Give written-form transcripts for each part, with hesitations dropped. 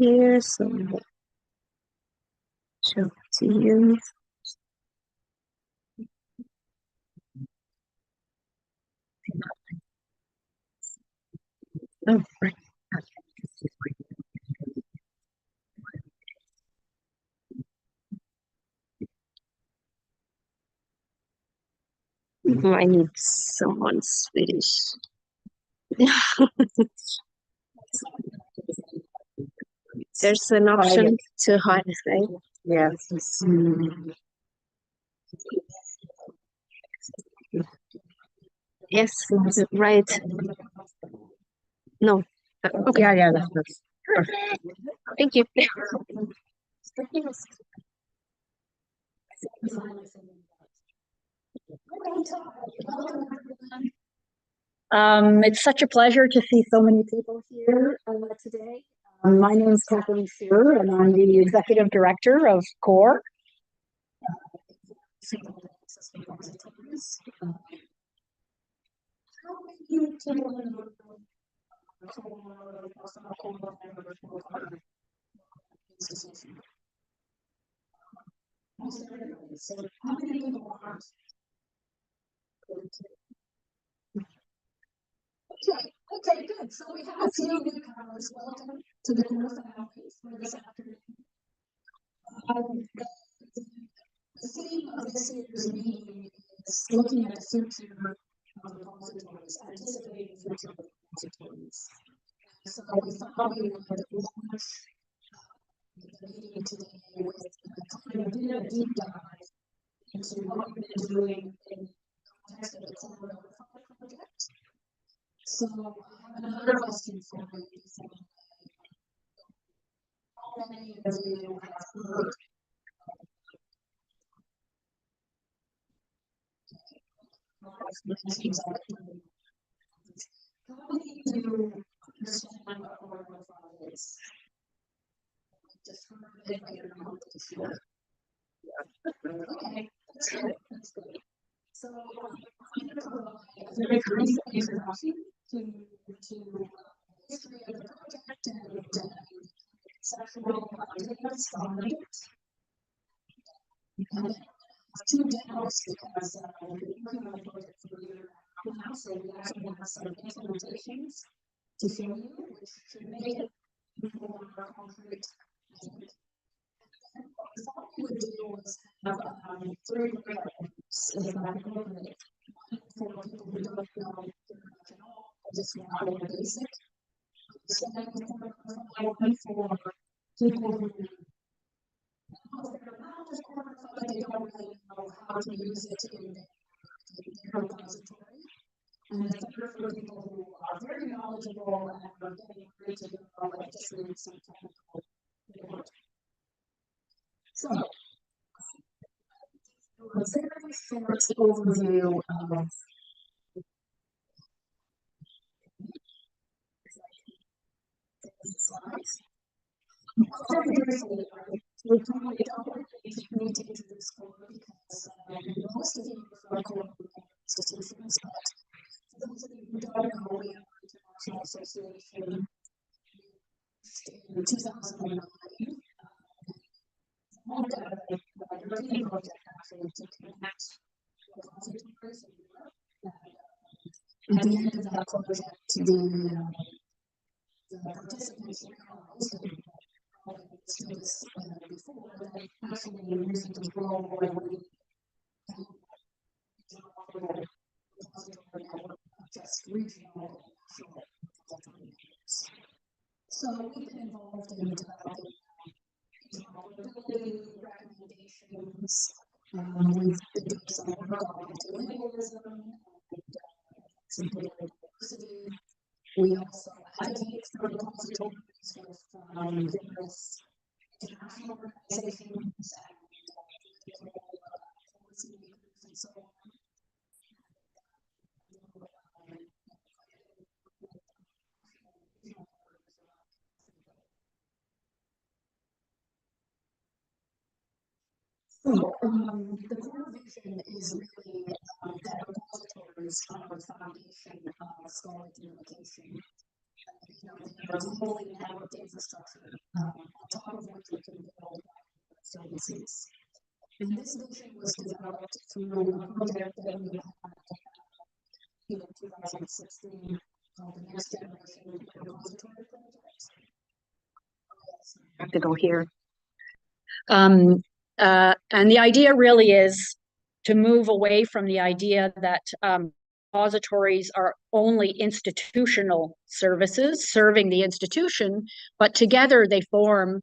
here, so show it to you. Oh, right. I need someone Swedish. There's an option to hide, right? Yes. Yes, right. No. Okay. Yeah, that's perfect. Thank you. It's such a pleasure to see so many people here today. My name is Kathleen Shearer, and I'm the Executive Director of COAR. Okay, good. So we have a few newcomers. Welcome to the COAR family for this afternoon. The theme of this year's meeting is looking at the future of repositories, anticipating future repositories. So we thought we would launch the meeting today with a kind of a deep dive into what we've been doing in the context of the COAR project. So I have another question for you. How many of you have heard how many of you understand what COAR is? Just heard it, but you're not sure. Okay, that's good. That's good. So I'm going to provide a very brief introduction to the history of the project and conceptual ideas behind it. And two demos because we've been working on the project for a year now, so we actually have some implementations to show you, which should make it more concrete. What we would do was have three programs if I incorporate. One for people who don't know very much at all, just want a basic. One for people who but they don't really know how to use it in their repository. And the third for people who are very knowledgeable and are getting ready to go and just need some technical support. So, a very short overview of slides. Very briefly, we probably don't need to introduce COAR because most of you are from COAR institutions, but for those of you who don't know, we are an international association in 2009. European project actually to connect repositories in Europe. At the end of that project, the participants realized this before that actually using global repository network, just regional so we've been involved in developing interoperability recommendations. We've been doing some work on multilingualism and diversity. We also advocate for repositories with various international organizations and policymakers and so on. So, the core vision is really that repositories are the foundation of scholarly communication. There's a whole network infrastructure on top of which we can build services. And this vision was developed through a project that we had in 2016 called the Next Generation Repository Project. I have to go here. And the idea really is to move away from the idea that repositories are only institutional services serving the institution, but together they form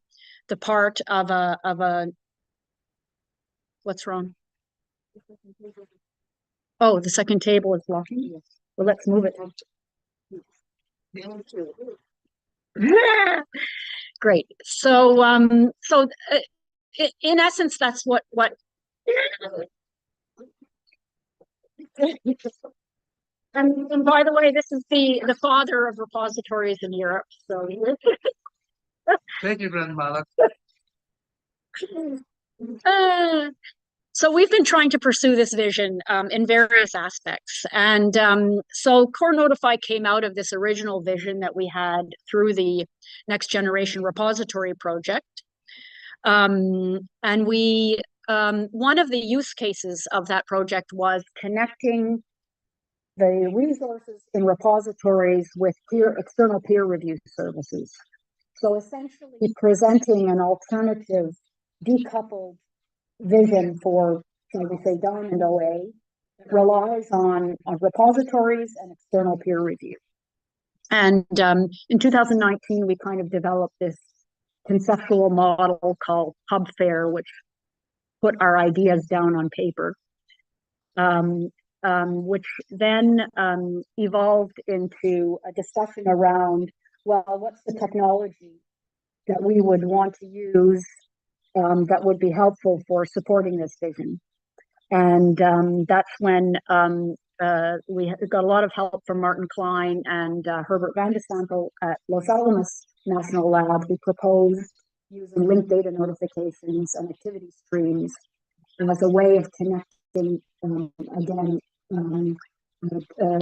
the part of a what's wrong? Oh, the second table is blocking. Well, let's move it. Great. So in essence, that's what and by the way, this is the father of repositories in Europe. So Thank you, grandmother. So we've been trying to pursue this vision in various aspects. And so COAR Notify came out of this original vision that we had through the Next Generation Repository Project. And we one of the use cases of that project was connecting the resources in repositories with external peer review services. So essentially presenting an alternative, decoupled vision for, shall we say, Diamond OA that relies on repositories and external peer review. And in 2019, we kind of developed this conceptual model called HubFair, which put our ideas down on paper, which then evolved into a discussion around, well, what's the technology that we would want to use that would be helpful for supporting this vision. And that's when we got a lot of help from Martin Klein and Herbert van de Sample at Los Alamos National Lab, who proposed using linked data notifications and activity streams as a way of connecting,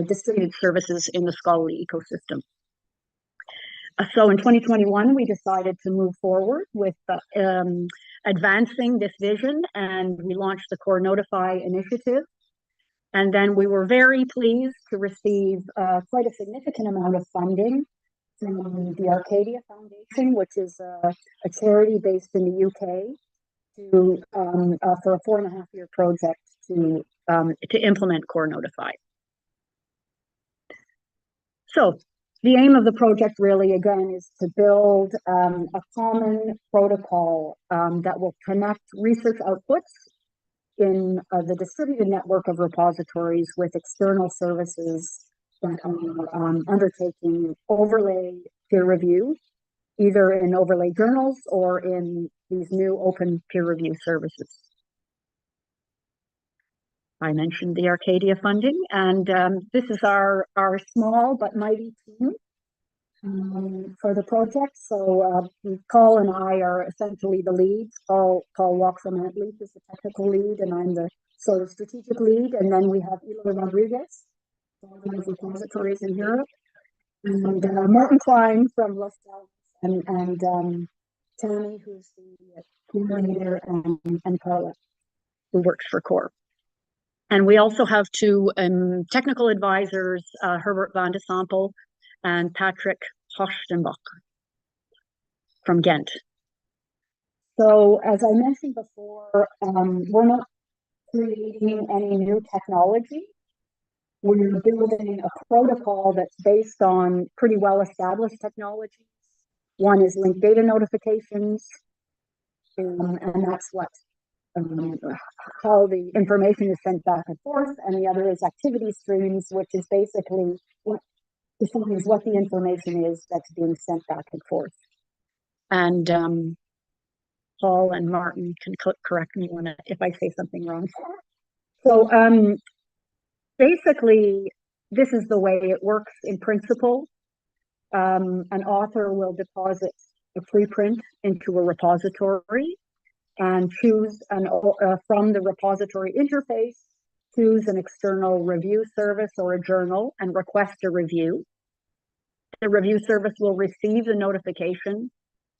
distributed services in the scholarly ecosystem. So in 2021, we decided to move forward with advancing this vision, and we launched the COAR Notify initiative. And then we were very pleased to receive quite a significant amount of funding from the Arcadia Foundation, which is a charity based in the UK, for a 4.5-year project to implement COAR Notify. So the aim of the project really, again, is to build a common protocol that will connect research outputs in the distributed network of repositories with external services that are undertaking overlay peer review, either in overlay journals or in these new open peer review services. I mentioned the Arcadia funding, and this is our small but mighty team for the project. So Paul and I are essentially the leads. Paul walks on that lead as the technical lead, and I'm the sort of strategic lead. And then we have Eloy Rodriguez, organizing repositories in Europe, and Martin Klein from Los Alamos, and Tammy, who's the coordinator, and Carla, who works for COAR. And we also have two technical advisors, Herbert van de Sample and Patrick Hochtenbach from Ghent. So as I mentioned before, we're not creating any new technology. We're building a protocol that's based on pretty well-established technologies. One is linked data notifications, and that's what how the information is sent back and forth, and the other is activity streams, which is basically what defines what the information is that's being sent back and forth. And Paul and Martin can correct me if I say something wrong. So basically, this is the way it works in principle. An author will deposit a preprint into a repository and choose from the repository interface, choose an external review service or a journal and request a review. the review service will receive the notification.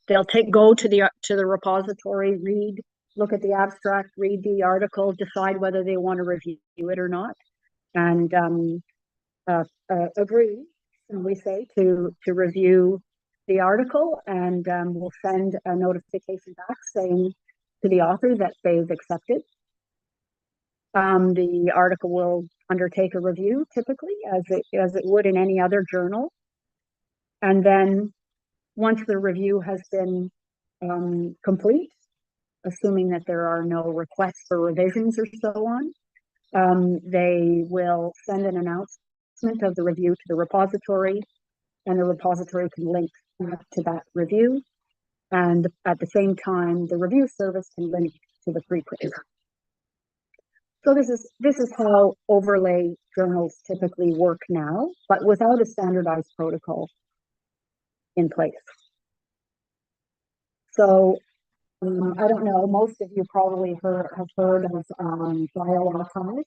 They'll go to the repository, look at the abstract, read the article, decide whether they want to review it or not, and agree, and we say, to review the article, and we'll send a notification back saying to the author that they've accepted. The article will undertake a review, typically, as it would in any other journal. And then once the review has been complete, assuming that there are no requests for revisions or so on, they will send an announcement of the review to the repository, and the repository can link to that review. And at the same time, the review service can link to the preprint. So this is how overlay journals typically work now, but without a standardized protocol in place. So I don't know, most of you probably have heard of bioRxiv.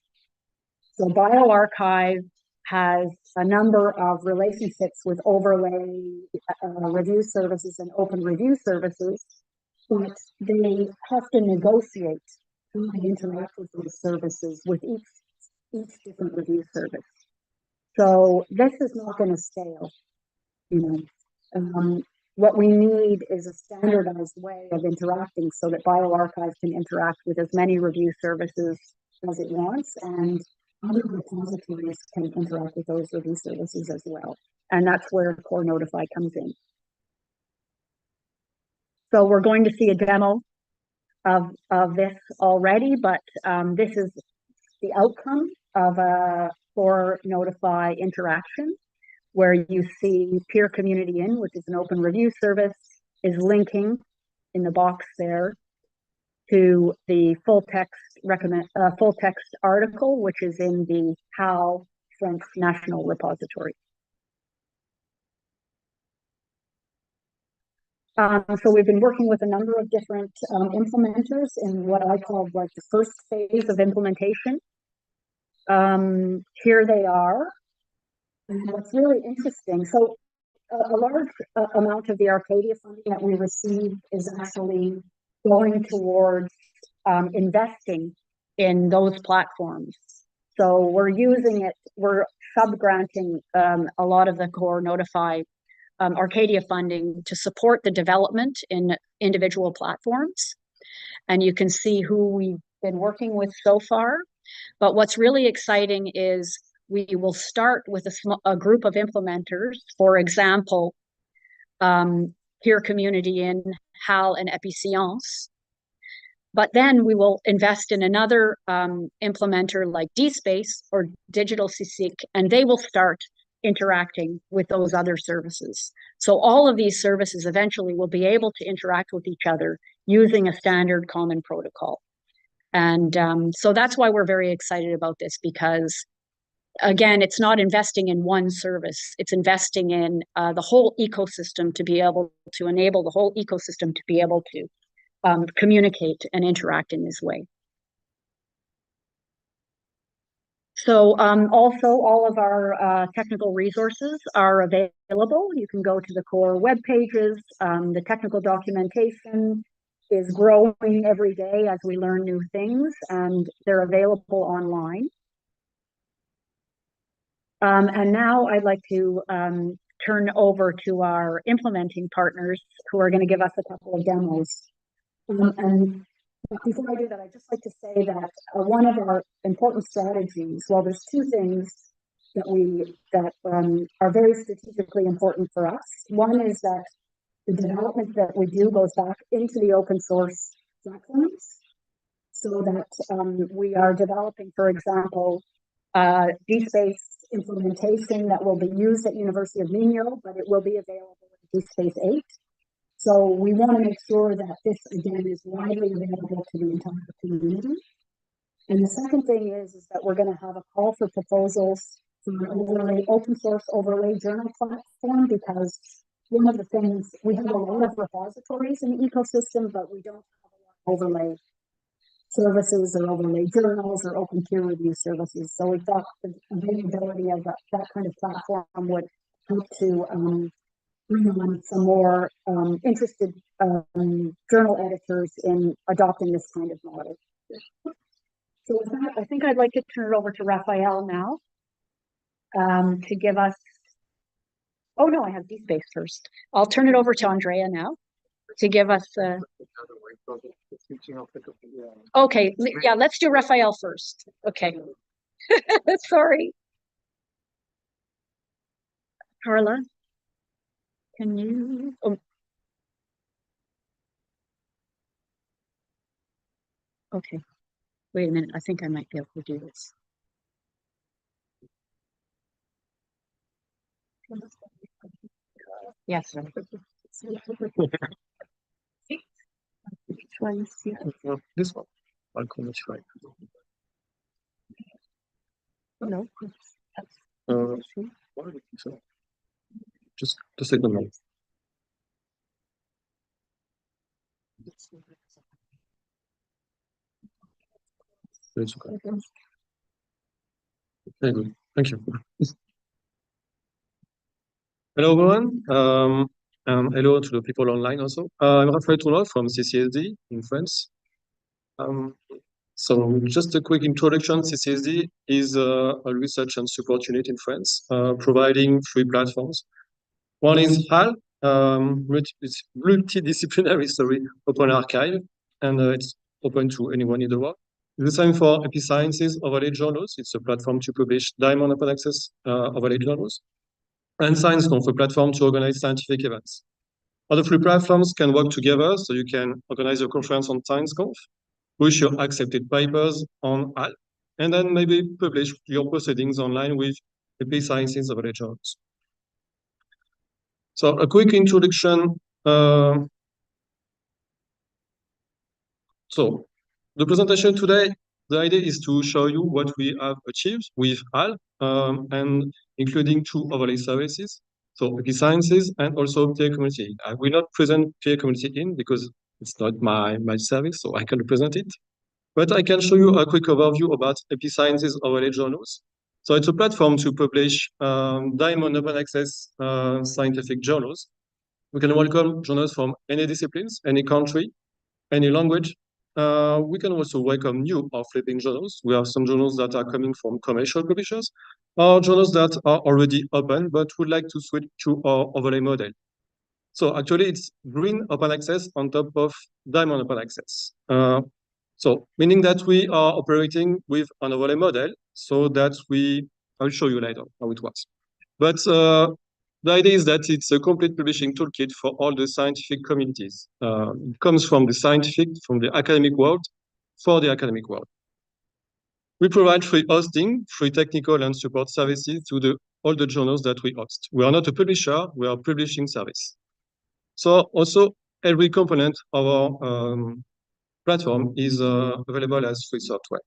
So bioRxiv has a number of relationships with overlay review services and open review services, but they have to negotiate who they interact with those services with each different review service. So this is not going to scale, you know. What we need is a standardized way of interacting so that bioRxiv can interact with as many review services as it wants, and other repositories can interact with those review services as well. And that's where COAR Notify comes in. So we're going to see a demo of this already, but this is the outcome of a COAR Notify interaction, where you see Peer Community In, which is an open review service, is linking in the box there to the full text article, which is in the HAL French National Repository. So we've been working with a number of different implementers in what I call like the first phase of implementation. Here they are. And what's really interesting, so a large amount of the Arcadia funding that we receive is actually going towards investing in those platforms. So we're sub-granting a lot of the COAR Notify Arcadia funding to support the development in individual platforms. And you can see who we've been working with so far. But what's really exciting is we will start with a group of implementers, for example, Peer Community In, HAL, and Epicence. But then we will invest in another implementer like DSpace or Digital CSIC, and they will start interacting with those other services. So all of these services eventually will be able to interact with each other using a standard common protocol. And so that's why we're very excited about this, because again, it's not investing in one service, it's investing in the whole ecosystem to be able to enable the whole ecosystem to be able to communicate and interact in this way. So also all of our technical resources are available. You can go to the COAR web pages. The technical documentation is growing every day as we learn new things, and they're available online. And now I'd like to turn over to our implementing partners who are going to give us a couple of demos. And before I do that, I'd just like to say that one of our important strategies, well, there's two things that are very strategically important for us. One is that the development that we do goes back into the open source platforms, so that we are developing, for example, DSpace implementation that will be used at University of Minho, but it will be available in DSpace 8. So we want to make sure that this, again, is widely available to the entire community. And the second thing is that we're going to have a call for proposals for an open source overlay journal platform, because one of the things, we have a lot of repositories in the ecosystem, but we don't have a lot of overlay services or overlay journals or open peer review services. So we thought the availability of that kind of platform would to bring on some more interested journal editors in adopting this kind of model. So with that, I think I'd like to turn it over to Raphael now to give us. Oh no, I have DSpace first. I'll turn it over to Andrea now to give us. Okay, yeah, let's do Raphael first. Okay, sorry. Carla, can you? Oh. Okay, wait a minute. I think I might be able to do this. Yes. This one. I'll call it right. No. Just a second. It's okay. Very good. Thank you. Hello, everyone. And hello to the people online also. I'm Raphaël Tournoi from CCSD in France. So just a quick introduction. CCSD is a research and support unit in France, providing 3 platforms. One is HAL, it's multidisciplinary, open archive, and it's open to anyone in the world. The same for Episciences Overlay Journals. It's a platform to publish diamond open access overlay journals. And ScienceConf, a platform to organize scientific events. All the 3 platforms can work together, so you can organize a conference on ScienceConf, push your accepted papers on HAL, and then maybe publish your proceedings online with Episciences Overlay Journals. So a quick introduction. So the presentation today, the idea is to show you what we have achieved with HAL, and including 2 overlay services. So Episciences and also peer community. I will not present peer community in because it's not my service, so I can present it. But I can show you a quick overview about Episciences Overlay Journals. So it's a platform to publish diamond open access scientific journals. We can welcome journals from any disciplines, any country, any language. We can also welcome new or flipping journals. We have some journals that are coming from commercial publishers, or journals that are already open but would like to switch to our overlay model. So actually, it's green open access on top of diamond open access. So meaning that we are operating with an overlay model, so that I'll show you later how it works. But the idea is that it's a complete publishing toolkit for all the scientific communities. It comes from the academic world, for the academic world. We provide free hosting, free technical and support services to all the journals that we host. We are not a publisher, we are a publishing service. So also every component of our platform is available as free software.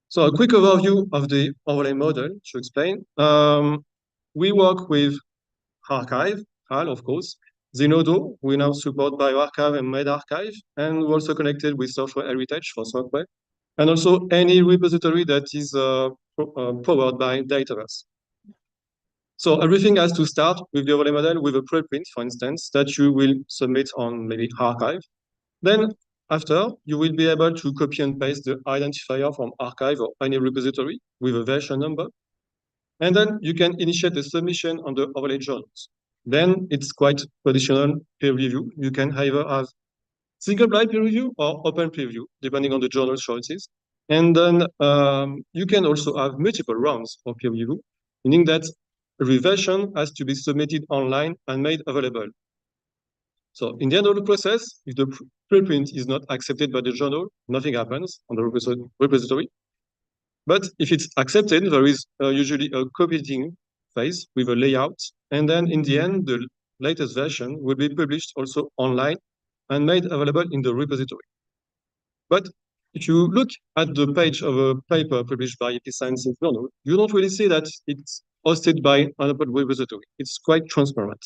So a quick overview of the overlay model to explain. We work with archive, HAL, of course, Zenodo, we now support bioRxiv and medRxiv, and we're also connected with software heritage for software, and also any repository that is powered by Dataverse. So everything has to start with the overlay model with a preprint, for instance, that you will submit on maybe archive. Then after, you will be able to copy and paste the identifier from archive or any repository with a version number. And then you can initiate the submission on the overlay journals. Then it's quite traditional peer review. You can either have single blind peer review or open peer review, depending on the journal choices. And then you can also have multiple rounds of peer review, meaning that every version has to be submitted online and made available. So in the end of the process, if the preprint is not accepted by the journal, nothing happens on the repository. But if it's accepted, there is usually a copying phase with a layout. And then in the end, the latest version will be published also online and made available in the repository. But if you look at the page of a paper published by Episciences Journal, you don't really see that it's hosted by an open repository. It's quite transparent.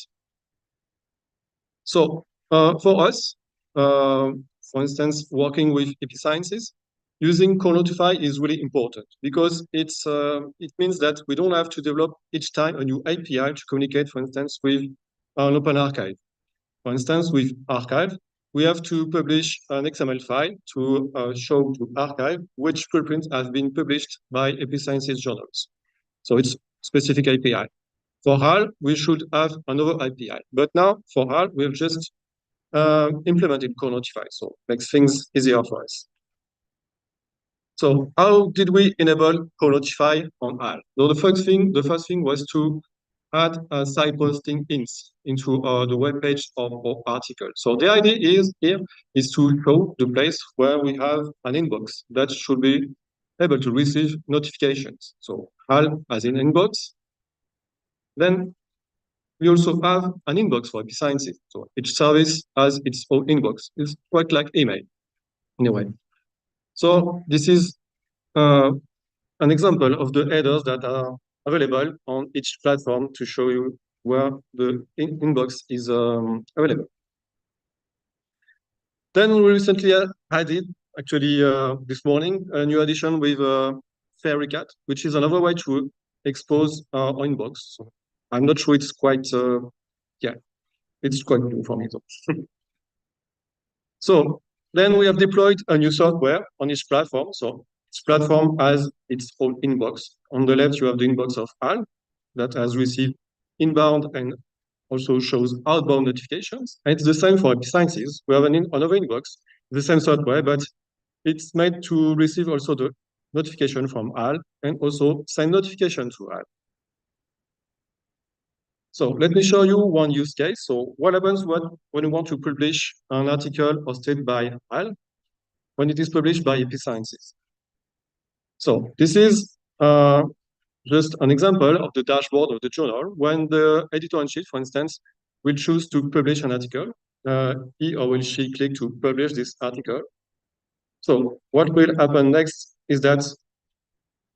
So for us, for instance, working with Episciences, using COAR Notify is really important because it means that we don't have to develop each time a new API to communicate, for instance, with an open archive. For instance, with archive, we have to publish an XML file to show to archive which preprints have been published by Episciences journals. So it's specific API. For HAL, we should have another API. But now, for HAL, we've just implemented COAR Notify, so it makes things easier for us. So how did we enable COAR Notify on HAL? So the first thing was to add site posting hints into the web page of our article. So the idea is to show the place where we have an inbox that should be able to receive notifications. So HAL as in inbox. Then we also have an inbox for Episciences. So each service has its own inbox. It's quite like email in a way. So this is an example of the headers that are available on each platform to show you where the inbox is available. Then we recently added, actually this morning, a new addition with Fairy Cat, which is another way to expose our inbox. So I'm not sure it's quite, it's quite new for me though. So then we have deployed a new software on each platform. So each platform has its own inbox. On the left, you have the inbox of HAL that has received inbound and also shows outbound notifications. And it's the same for Episciences. We have another inbox, the same software, but it's made to receive also the notification from HAL and also send notification to HAL. So let me show you one use case. So what happens when you want to publish an article hosted by HAL when it is published by Episciences? So this is just an example of the dashboard of the journal. When the editor-in-chief, for instance, will choose to publish an article, he or will she click to publish this article. So what will happen next is that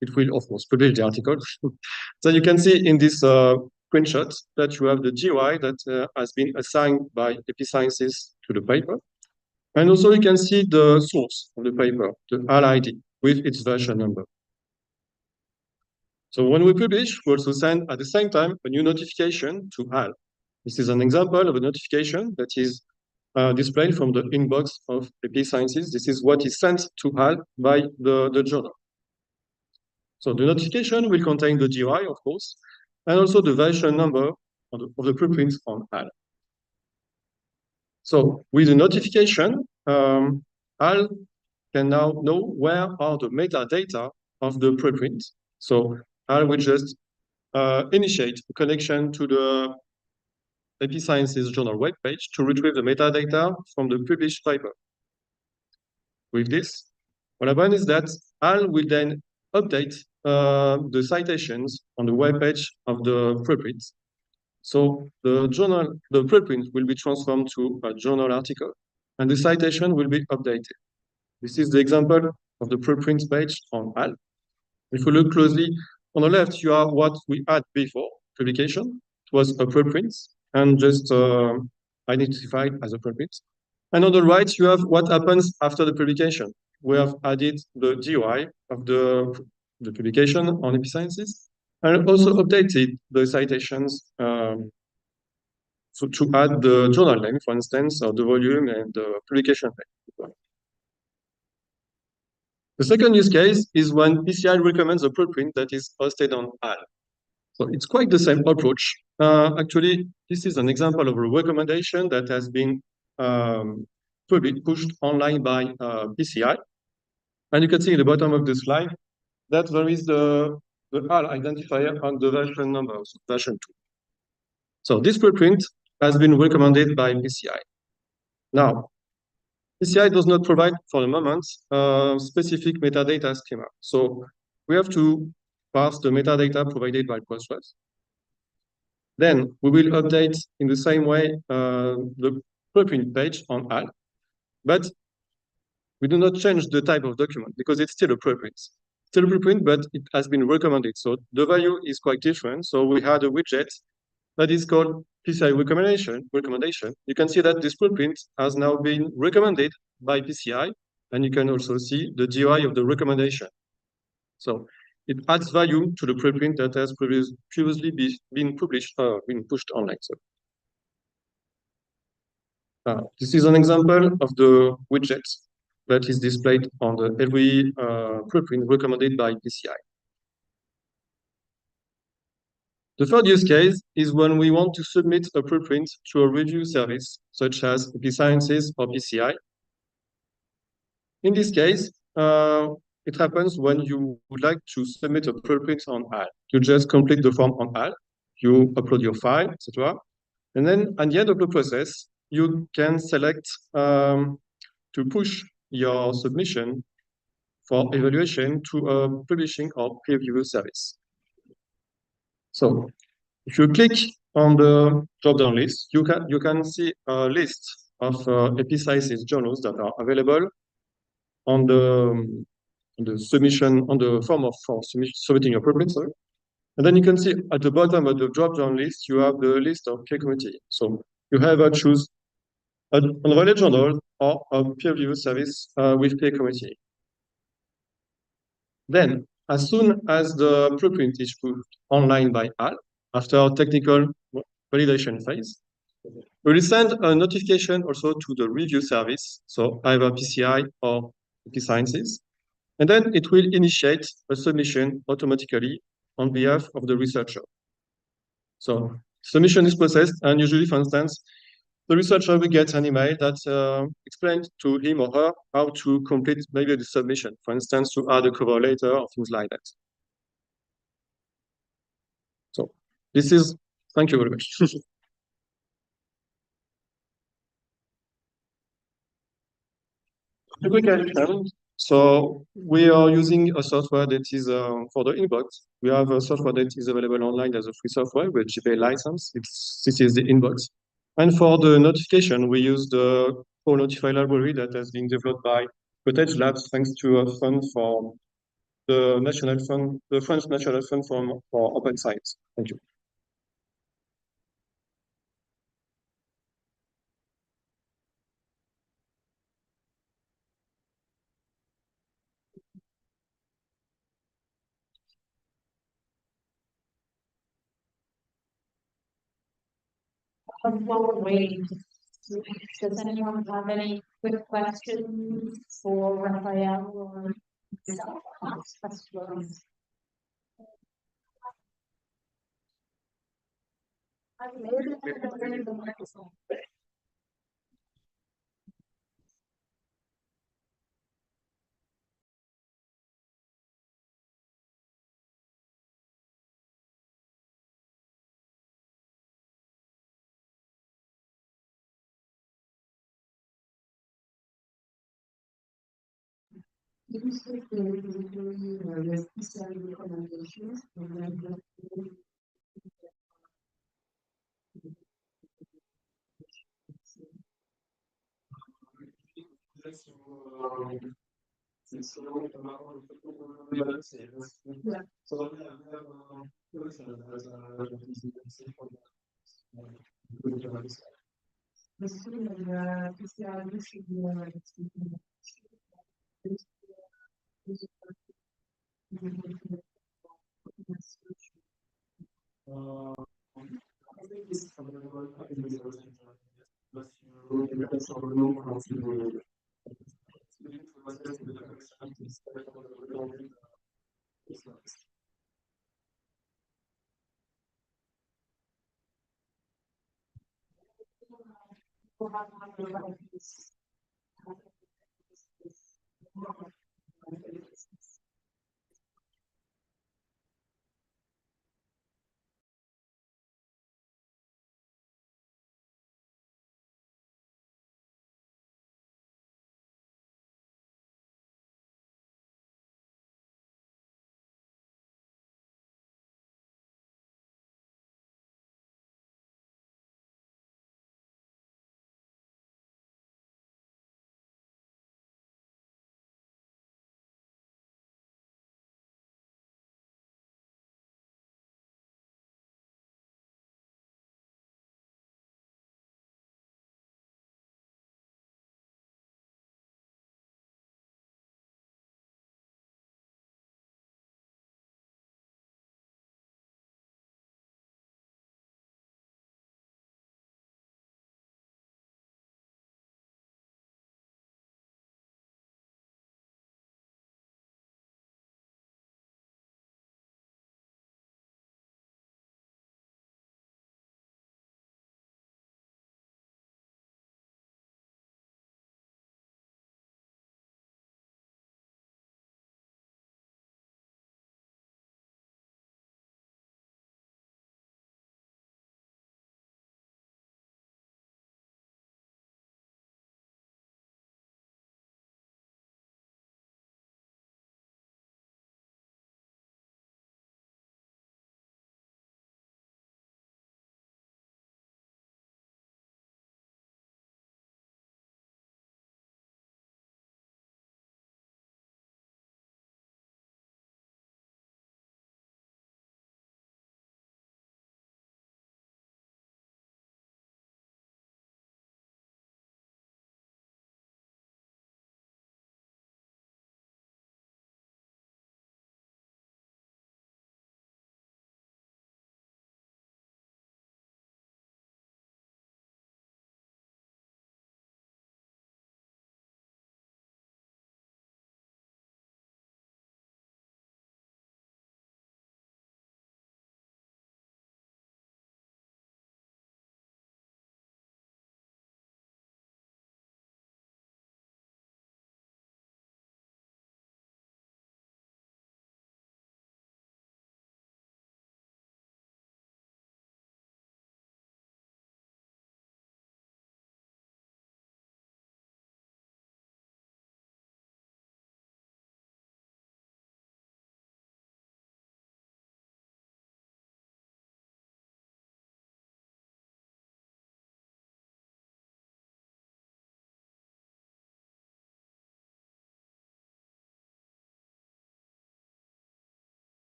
it will, of course, publish the article. So you can see in this screenshot that you have the GUI that has been assigned by Episciences to the paper. And also you can see the source of the paper, the HAL ID, with its version number. So when we publish, we also send at the same time a new notification to HAL. This is an example of a notification that is displayed from the inbox of Episciences. This is what is sent to HAL by the journal. So the notification will contain the GUI, of course, and also the version number of the preprints on HAL. So with the notification, HAL can now know where are the metadata of the preprint. So HAL will just initiate a connection to the Episciences journal webpage to retrieve the metadata from the published paper. With this, what happens is that HAL will then update the citations on the webpage of the preprint. So the preprint will be transformed to a journal article, and the citation will be updated. This is the example of the preprint page on HAL. If we look closely, on the left, you have what we had before publication. It was a preprint and just identified as a preprint. And on the right, you have what happens after the publication. We have added the GUI of the publication on Episciences and also updated the citations so to add the journal name, for instance, or the volume and the publication name. The second use case is when PCI recommends a preprint that is hosted on HAL. So it's quite the same approach. Actually, this is an example of a recommendation that has been pushed online by PCI. And you can see at the bottom of the slide that there is the HAL identifier on the version number, so version 2. So this preprint has been recommended by PCI. Now, PCI does not provide, for the moment, specific metadata schema. So we have to parse the metadata provided by Postgres. Then we will update in the same way the preprint page on HAL, but we do not change the type of document because it's still a preprint. Still a preprint, but it has been recommended. So the value is quite different. So we had a widget that is called PCI recommendation. You can see that this preprint has now been recommended by PCI and you can also see the GUI of the recommendation. So it adds value to the preprint that has previously been pushed online. So, this is an example of the widget that is displayed on every preprint recommended by PCI. The third use case is when we want to submit a preprint to a review service, such as Sciences or PCI. In this case, it happens when you would like to submit a preprint on HAL. You just complete the form on HAL, you upload your file, etc. And then at the end of the process, you can select to push your submission for evaluation to a publishing or peer review service. So if you click on the drop-down list, you can see a list of epicycles journals that are available on the submission, on the form for submitting your preprint. Sorry. And then you can see at the bottom of the drop-down list, you have the list of peer committee. So you either choose a knowledge journal or a peer review service with peer committee. Then, as soon as the preprint is put online by HAL, after a technical validation phase, we will send a notification also to the review service, so either PCI or Sciences, and then it will initiate a submission automatically on behalf of the researcher. So submission is processed, and usually, for instance, the researcher will get an email that explains to him or her how to complete maybe the submission, for instance, to add a cover letter or things like that. So this is, thank you very much. A quick addition. So we are using a software that is for the inbox. We have a software that is available online as a free software with GPA license. This is the inbox. And for the notification, we use the COAR Notify library that has been developed by Cottage Labs, thanks to a fund for the national fund, the French National Fund for Open Science. Thank you. While we're waiting, does anyone have any quick questions for Raphael or myself? Questions?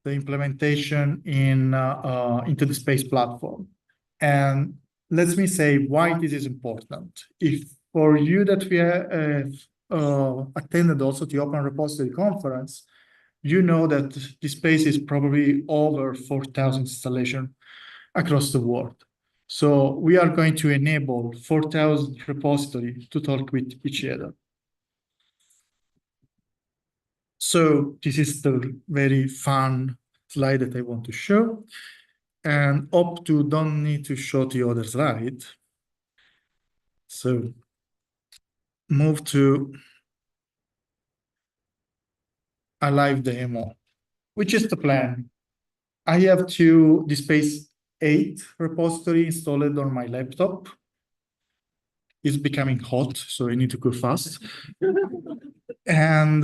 the implementation into the space platform. And let me say why this is important. If for you that we have attended also the Open Repository Conference, you know that the space is probably over 4,000 installations across the world. So we are going to enable 4,000 repositories to talk with each other. So this is the very fun slide that I want to show. And hope to don't need to show the other slide. So move to a live demo, which is the plan. I have the Space 8 repository installed on my laptop. It's becoming hot, so I need to go fast. And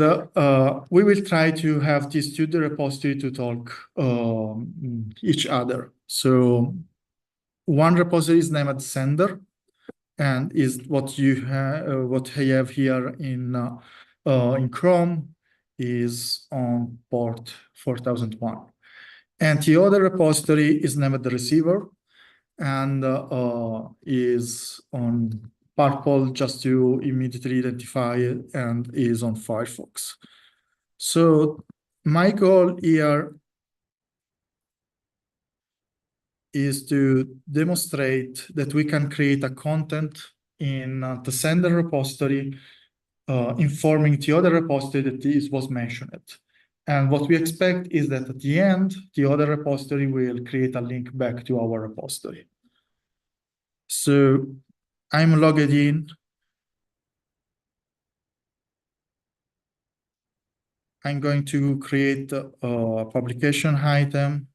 we will try to have these two repository to talk each other. So one repository is named sender, and is what you have, what I have here in Chrome is on port 4001. And the other repository is named the receiver, and is on purple just to immediately identify it, and is on Firefox. So my goal here is to demonstrate that we can create a content in the sender repository, informing the other repository that this was mentioned. And what we expect is that at the end, the other repository will create a link back to our repository. So I'm logged in. I'm going to create a publication item.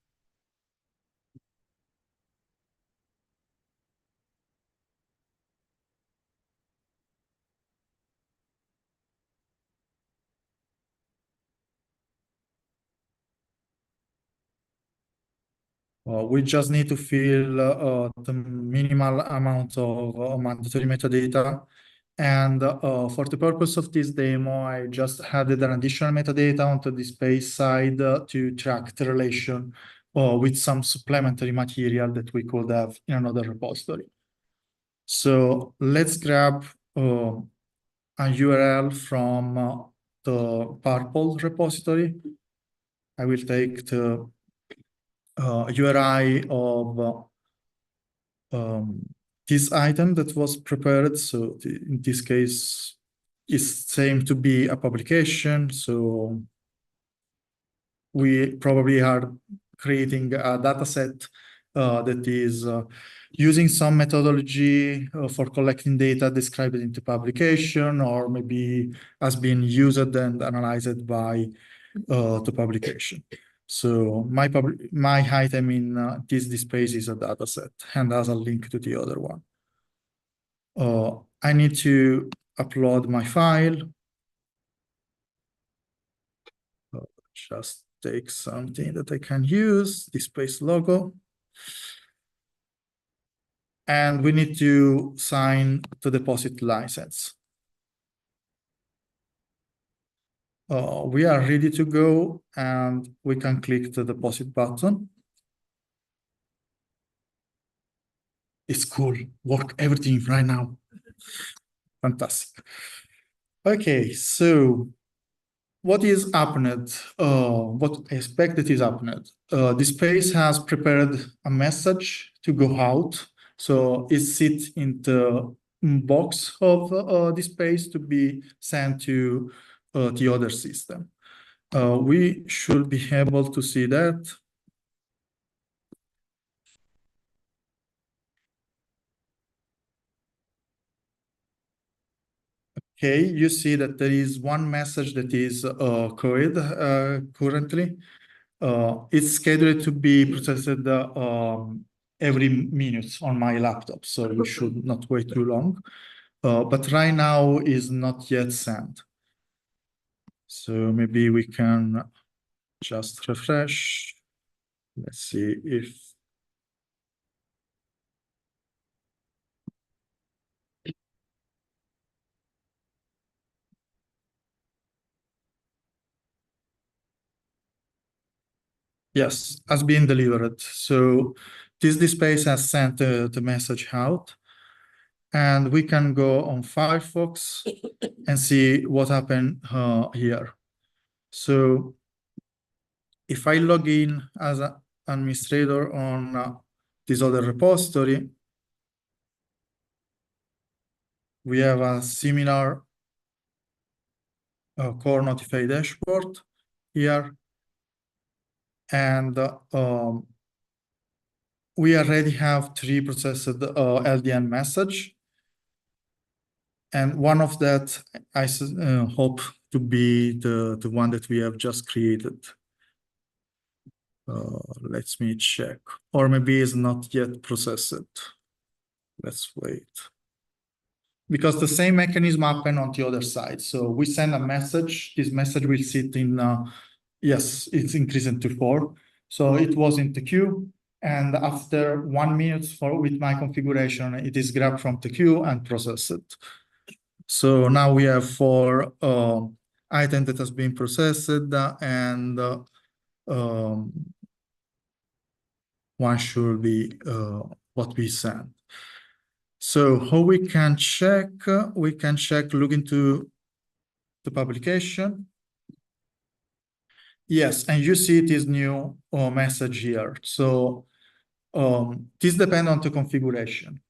We just need to fill the minimal amount of mandatory metadata. And for the purpose of this demo, I just added an additional metadata onto the space side to track the relation with some supplementary material that we could have in another repository. So let's grab a URL from the purple repository. I will take the URI of this item that was prepared. So in this case, it's same to be a publication. So we probably are creating a data set that is using some methodology for collecting data described into publication, or maybe has been used and analyzed by the publication. So my item in this space is a data set and has a link to the other one. I need to upload my file. Just take something that I can use, the space logo. And we need to sign the deposit license. We are ready to go, and we can click the deposit button. It's cool, work everything right now. Fantastic. Okay, so what is happened? What I expect that is happened? The space has prepared a message to go out. So it sits in the box of the space to be sent to the other system. We should be able to see that. Okay, you see that there is one message that is coded currently. It's scheduled to be processed every minute on my laptop, so we should not wait too long. But right now is not yet sent. So maybe we can just refresh. Let's see if. Yes, has been delivered. So this space has sent the message out, and we can go on Firefox and see what happened here. So if I log in as an administrator on this other repository, we have a similar COAR Notify dashboard here. And we already have 3 processed LDN message. And one of that, I hope to be the one that we have just created. Let me check. Or maybe it's not yet processed. Let's wait. Because the same mechanism happened on the other side. So we send a message. This message will sit in, yes, it's increasing to 4. So it was in the queue. And after 1 minute with my configuration, it is grabbed from the queue and processed. So now we have 4 items that has been processed, and one should be what we send. So how we can check? We can check, look into the publication. Yes, and you see this new message here. So this depends on the configuration.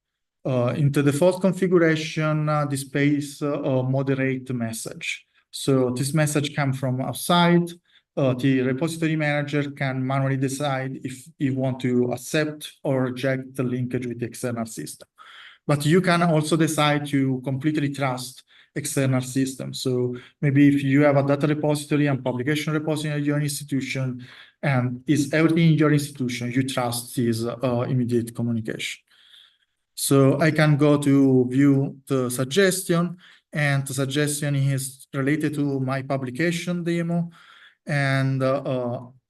In the default configuration, displays moderate message. So this message comes from outside. The repository manager can manually decide if you want to accept or reject the linkage with the external system. But you can also decide to completely trust external systems. So maybe if you have a data repository and publication repository at your institution, and is everything in your institution, you trust this immediate communication. So I can go to view the suggestion, and the suggestion is related to my publication demo, and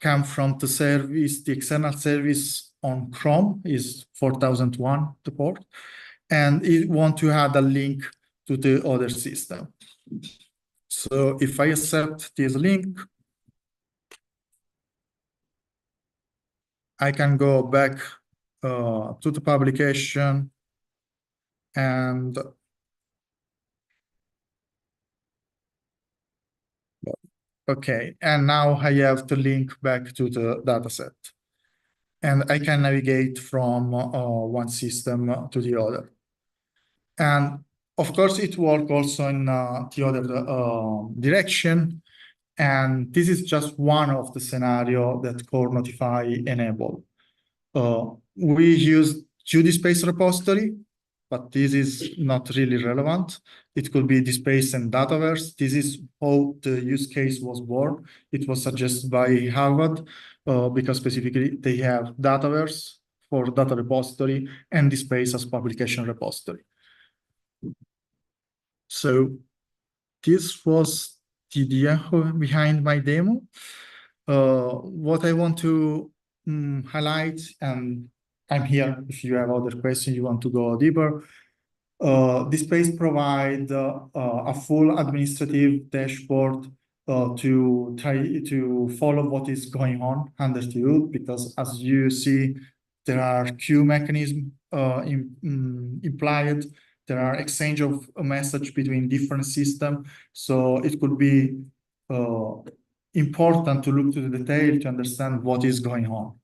come from the service. The external service on Chrome is 4001, the port, and it want to add a link to the other system. So if I accept this link, I can go back to the publication, and okay, and now I have the link back to the dataset. And I can navigate from one system to the other. And of course, it works also in the other direction. And this is just one of the scenario that COAR Notify enable. We use GDSpace repository, but this is not really relevant. It could be DSpace and Dataverse. This is how the use case was born. It was suggested by Harvard because specifically they have Dataverse for data repository and DSpace as publication repository. So this was the idea behind my demo. What I want to highlight, and I'm here if you have other questions, you want to go deeper. DSpace provide a full administrative dashboard to try to follow what is going on under the hood, because as you see, there are queue mechanisms implied. There are exchange of a message between different systems. So it could be important to look to the detail to understand what is going on.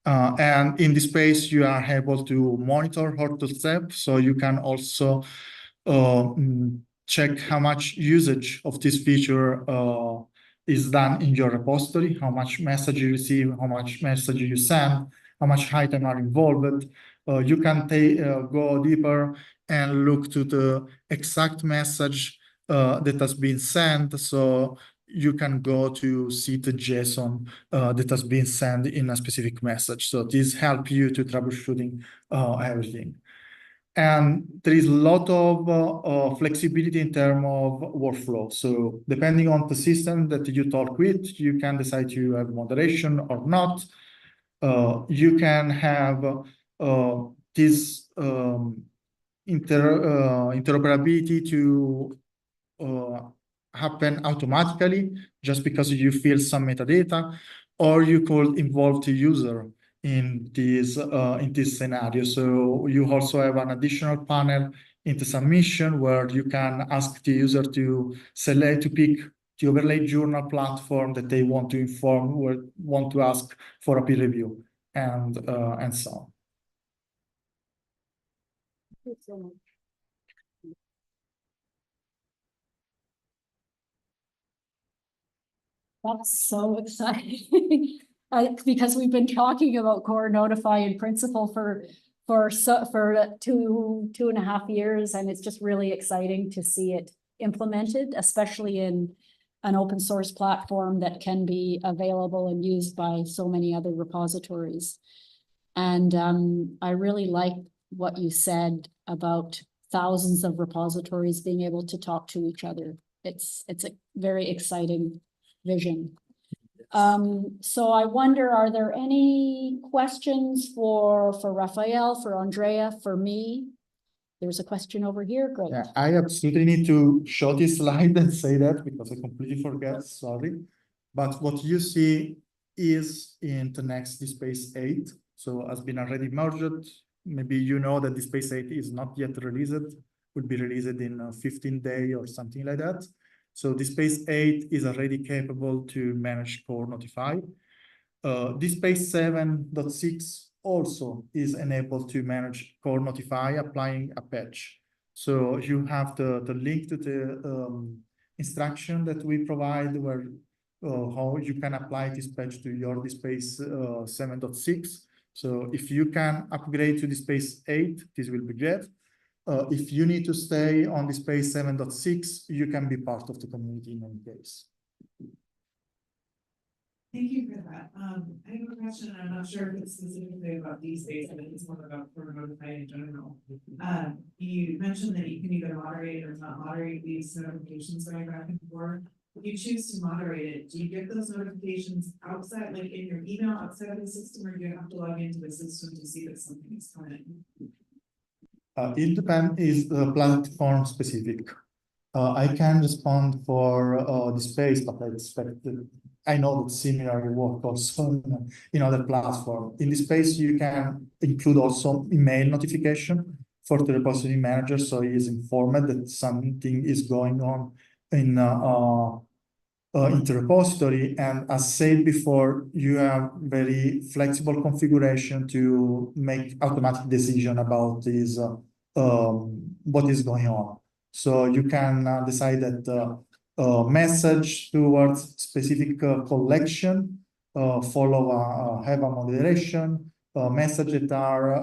And in DSpace, you are able to monitor hurdle step, so you can also check how much usage of this feature is done in your repository, how much message you receive, how much message you send, how much items are involved. You can go deeper and look to the exact message that has been sent. So you can go to see the JSON that has been sent in a specific message. So this helps you to troubleshooting everything. And there is a lot of flexibility in terms of workflow. So depending on the system that you talk with, you can decide to have moderation or not. You can have this interoperability to happen automatically just because you fill some metadata, or you could involve the user in this scenario. So you also have an additional panel in the submission where you can ask the user to pick the overlay journal platform that they want to inform or want to ask for a peer review, and so on. Thank you so much. That's so exciting. Because we've been talking about Core Notify in principle for 2.5 years, and it's just really exciting to see it implemented, especially in an open source platform that can be available and used by so many other repositories. And I really like what you said about thousands of repositories being able to talk to each other. It's a very exciting vision. So I wonder, are there any questions for Raphael, for Andrea, for me? There's a question over here. Great. Yeah, I absolutely need to show this slide and say that because I completely forget, sorry. But what you see is in the next DSpace 8. So has been already merged. Maybe you know that DSpace 8 is not yet released, will be released in 15 days or something like that. So DSpace 8 is already capable to manage COAR Notify. DSpace 7.6 also is enabled to manage COAR Notify applying a patch. So you have the link to the instruction that we provide where how you can apply this patch to your DSpace 7.6. So if you can upgrade to DSpace 8, this will be great. If you need to stay on DSpace 7.6, you can be part of the community in any case. Thank you for that. I have a question. I'm not sure if it's specifically about DSpace, but it's more about COAR Notify in general. You mentioned that you can either moderate or not moderate these notifications going back and forth. If you choose to moderate it, do you get those notifications outside, like in your email outside of the system, or do you have to log into the system to see that something is coming? It depends, is platform specific. I can respond for DSpace, but I expect that I know that similar work also in other platforms. In DSpace, you can include also email notification for the repository manager, so he is informed that something is going on in the repository. And as said before, you have very flexible configuration to make automatic decision about this, what is going on. So you can decide that message towards specific collection, have a moderation, message that are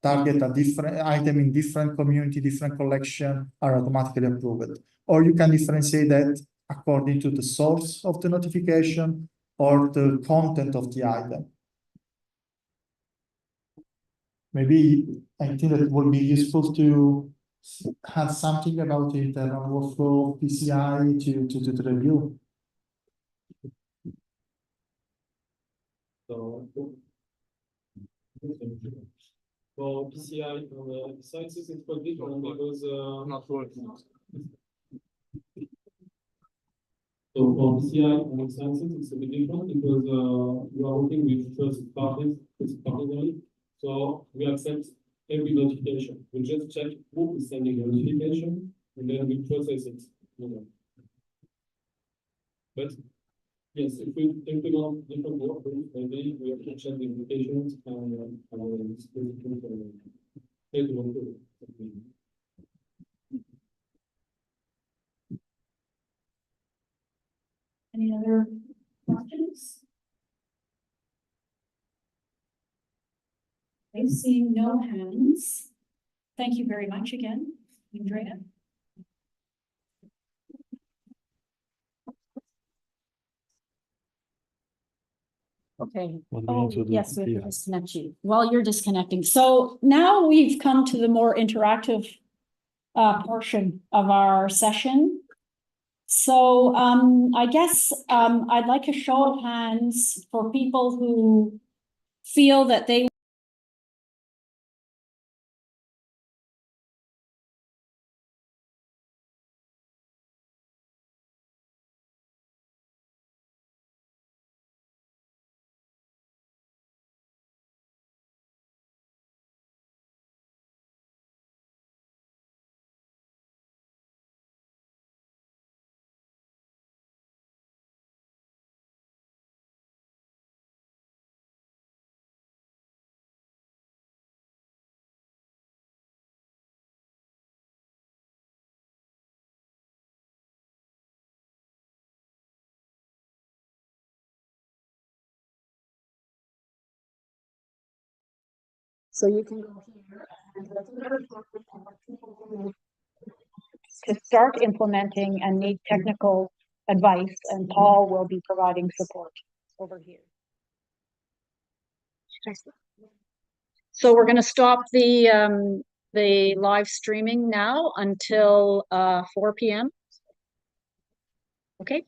target a different item in different community, different collection are automatically approved. Or you can differentiate that according to the source of the notification or the content of the item. Maybe I think that it would be useful to have something about the internal workflow PCI to review. So, for PCI on the sites, it's quite different because Not working. so for PCI on the sites, it's a bit different because you are working with first parties, so we accept every notification. We just check who is sending the notification, and then we process it. But yes, if we want different workflows, maybe we have to check the implications and Any other questions? I see no hands. Thank you very much again, Andrea. Okay. Oh, yes, we have to disconnect you while you're disconnecting. So now we've come to the more interactive portion of our session. So I guess I'd like a show of hands for people who feel that they So you can go here and to start implementing and need technical advice, and Paul will be providing support over here. So we're going to stop the live streaming now until 4 p.m. Okay.